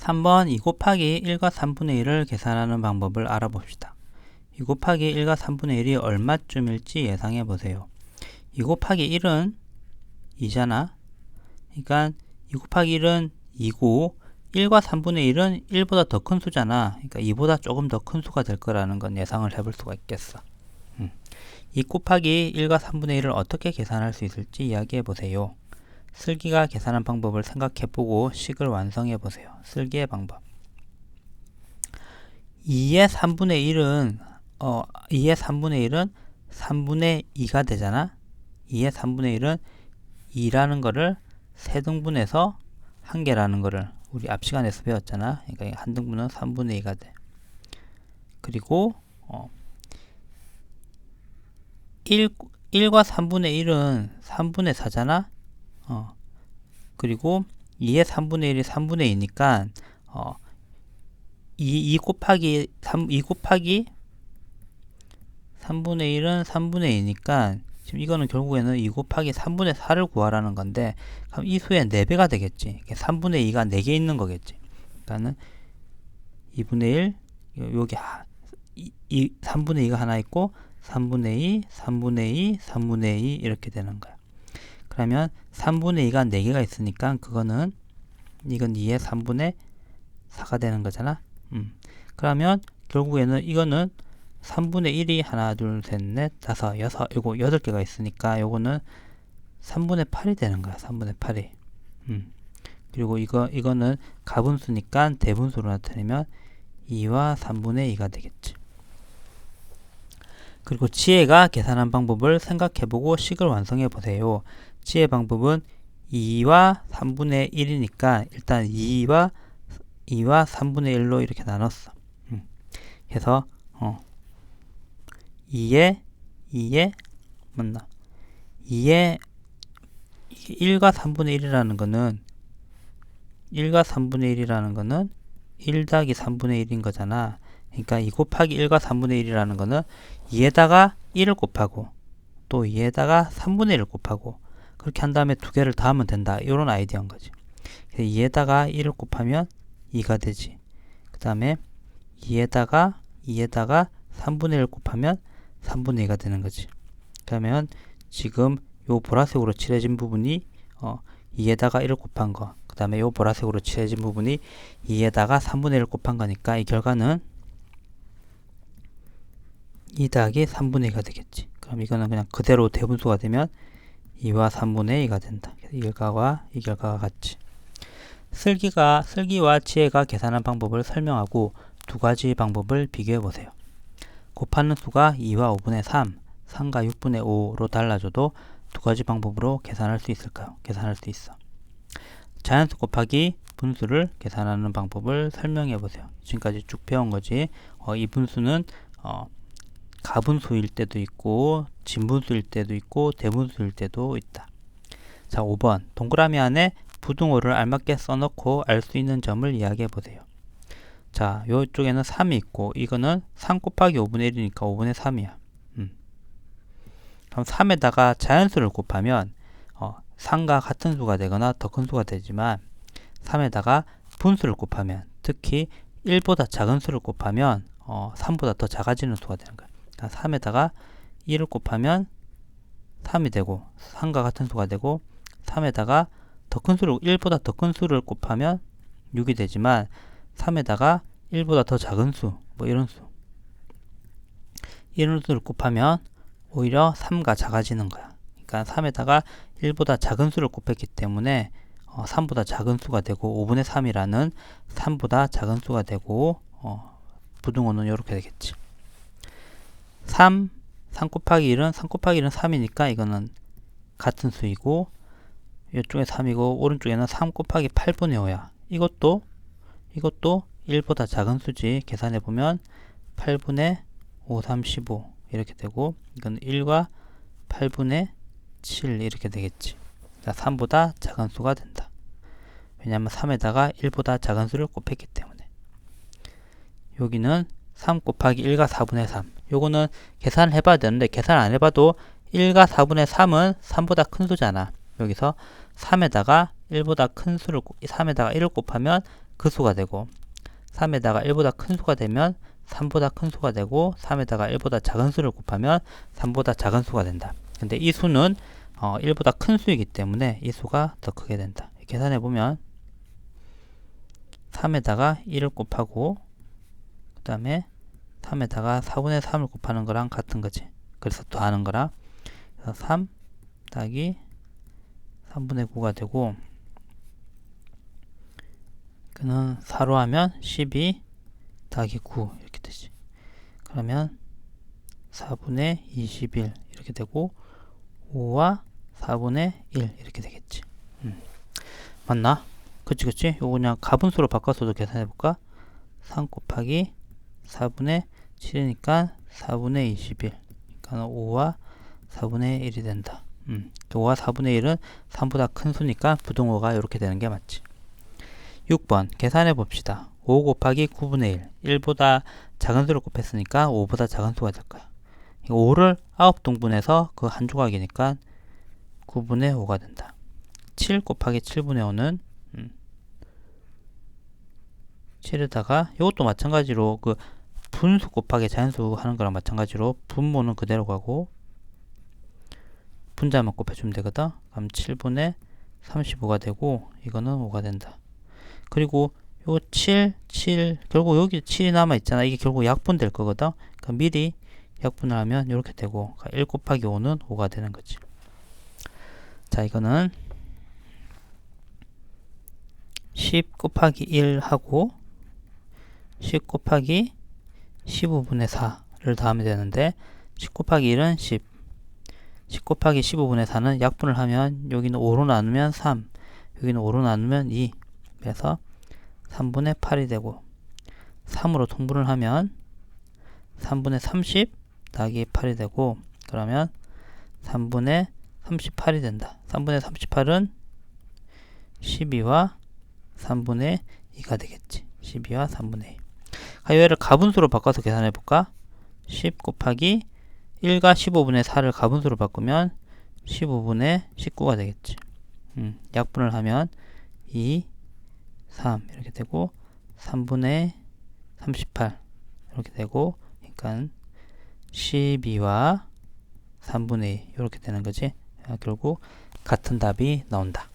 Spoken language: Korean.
3번 2 곱하기 1과 3분의 1을 계산하는 방법을 알아봅시다. 2 곱하기 1과 3분의 1이 얼마쯤일지 예상해 보세요. 2 곱하기 1은 2잖아. 그러니까 2 곱하기 1은 2고 1과 3분의 1은 1보다 더 큰 수잖아. 그러니까 2보다 조금 더 큰 수가 될 거라는 건 예상을 해볼 수가 있겠어. 2 곱하기 1과 3분의 1을 어떻게 계산할 수 있을지 이야기해 보세요. 슬기가 계산한 방법을 생각해보고 식을 완성해보세요. 슬기의 방법. 2의 3분의 1은 3분의 2가 되잖아. 2의 3분의 1은 2라는 거를 세등분해서 한 개라는 거를 우리 앞 시간에서 배웠잖아. 그러니까 한 등분은 3분의 2가 돼. 그리고 1과 3분의 1은 3분의 4잖아. 그리고 2의 3분의 1이 3분의 2니까 2 곱하기 3분의 1은 3분의 2니까 지금 이거는 결국에는 2 곱하기 3분의 4를 구하라는 건데 그럼 이 수의 4배가 되겠지. 3분의 2가 4개 있는 거겠지. 그러니까는 2분의 1 여기 3분의 2가 하나 있고 3분의 2, 3분의 2, 3분의 2 이렇게 되는 거야. 그러면 3분의 2가 4개가 있으니까 그거는 이건 2의 3분의 4가 되는 거잖아. 그러면 결국에는 이거는 3분의 1이 하나, 둘, 셋, 넷, 다섯, 여섯, 요거 8개가 있으니까 요거는 3분의 8이 되는 거야. 3분의 8이. 그리고 이거는 가분수니까 대분수로 나타내면 2와 3분의 2가 되겠지. 그리고 지혜가 계산한 방법을 생각해보고 식을 완성해보세요. 지혜 방법은 2와 3분의 1이니까 일단 2와 3분의 1로 이렇게 나눴어. 그래서 2에 1과 3분의 1이라는 거는 1 더하기 3분의 1인 거잖아. 그러니까 2 곱하기 1과 3분의 1이라는 거는 2에다가 1을 곱하고 또 2에다가 3분의 1을 곱하고 그렇게 한 다음에 두 개를 더하면 된다. 이런 아이디어인 거지. 2에다가 1을 곱하면 2가 되지. 그 다음에 2에다가 3분의 1을 곱하면 3분의 2가 되는 거지. 그러면 지금 요 보라색으로 칠해진 부분이 2에다가 1을 곱한 거. 그 다음에 요 보라색으로 칠해진 부분이 2에다가 3분의 1을 곱한 거니까 이 결과는 2 더하기 3분의 2가 되겠지. 그럼 이거는 그냥 그대로 대분수가 되면 2와 3분의 2가 된다. 이 결과가 같지. 슬기와 지혜가 계산한 방법을 설명하고 두 가지 방법을 비교해 보세요. 곱하는 수가 2와 5분의 3, 3과 6분의 5로 달라져도 두 가지 방법으로 계산할 수 있을까요? 계산할 수 있어. 자연수 곱하기 분수를 계산하는 방법을 설명해 보세요. 지금까지 쭉 배운 거지. 이 분수는 가분수일 때도 있고 진분수일 때도 있고 대분수일 때도 있다. 자, 5번 동그라미 안에 부등호를 알맞게 써놓고 알 수 있는 점을 이야기해 보세요. 자, 요쪽에는 3이 있고 이거는 3 곱하기 5분의 1이니까 5분의 3이야. 그럼 3에다가 자연수를 곱하면 3과 같은 수가 되거나 더 큰 수가 되지만 3에다가 분수를 곱하면 특히 1보다 작은 수를 곱하면 3보다 더 작아지는 수가 되는 거야. 3에다가 1을 곱하면 3이 되고 3과 같은 수가 되고 3에다가 더 큰 수를 1보다 더 큰 수를 곱하면 6이 되지만 3에다가 1보다 더 작은 수, 뭐 이런 수를 곱하면 오히려 3가 작아지는 거야. 그러니까 3에다가 1보다 작은 수를 곱했기 때문에 3보다 작은 수가 되고 5분의 3이라는 3보다 작은 수가 되고 부등호는 이렇게 되겠지. 3 곱하기 1은 3이니까 이거는 같은 수이고 이쪽에 3이고 오른쪽에는 3 곱하기 8분의 5야. 이것도 1보다 작은 수지. 계산해 보면 8분의 5, 3, 15 이렇게 되고 이건 1과 8분의 7 이렇게 되겠지. 자, 3보다 작은 수가 된다. 왜냐하면 3에다가 1보다 작은 수를 곱했기 때문에. 여기는 3 곱하기 1과 4분의 3. 요거는 계산을 해봐야 되는데 계산 안 해봐도 1과 4분의 3은 3보다 큰 수잖아. 여기서 3에다가 1보다 큰 수를 3에다가 1을 곱하면 그 수가 되고 3에다가 1보다 큰 수가 되면 3보다 큰 수가 되고 3에다가 1보다 작은 수를 곱하면 3보다 작은 수가 된다. 근데 이 수는 1보다 큰 수이기 때문에 이 수가 더 크게 된다. 계산해 보면 3에다가 1을 곱하고 그 다음에 3에다가 4분의 3을 곱하는 거랑 같은 거지. 그래서 더하는 거라. 그래서 3 더하기 3분의 9가 되고 그는 4로 하면 12 더하기 9 이렇게 되지. 그러면 4분의 21 이렇게 되고 5와 4분의 1 이렇게 되겠지. 맞나? 그치. 요거 그냥 가분수로 바꿔서도 계산해 볼까? 3 곱하기 4분의 7이니까 4분의 21. 그러니까 5와 4분의 1이 된다. 5와 4분의 1은 3보다 큰 수니까 부등호가 이렇게 되는 게 맞지. 6번 계산해 봅시다. 5 곱하기 9분의 1. 1보다 작은 수를 곱했으니까 5보다 작은 수가 될 거야. 5를 9등분해서 그 한 조각이니까 9분의 5가 된다. 7 곱하기 7분의 5는 7에다가 이것도 마찬가지로 그 분수 곱하기 자연수 하는 거랑 마찬가지로 분모는 그대로 가고 분자만 곱해주면 되거든. 그럼 7분의 35가 되고 이거는 5가 된다. 그리고 요 7, 결국 여기 7이 남아있잖아. 이게 결국 약분될 거거든. 그럼 미리 약분을 하면 이렇게 되고 1 곱하기 5는 5가 되는 거지. 자, 이거는 10 곱하기 1 하고 10 곱하기 15분의 4를 더하면 되는데 10 곱하기 1은 10 곱하기 15분의 4는 약분을 하면 여기는 5로 나누면 3 여기는 5로 나누면 2 그래서 3분의 8이 되고 3으로 통분을 하면 3분의 30 더하기 8이 되고 그러면 3분의 38이 된다. 3분의 38은 12와 3분의 2가 되겠지. 12와 3분의 2. 얘를 가분수로 바꿔서 계산해 볼까? 10 곱하기 1과 15분의 4를 가분수로 바꾸면 15분의 19가 되겠지. 약분을 하면 2, 3 이렇게 되고 3분의 38 이렇게 되고 그러니까 12와 3분의 2 이렇게 되는 거지. 결국 같은 답이 나온다.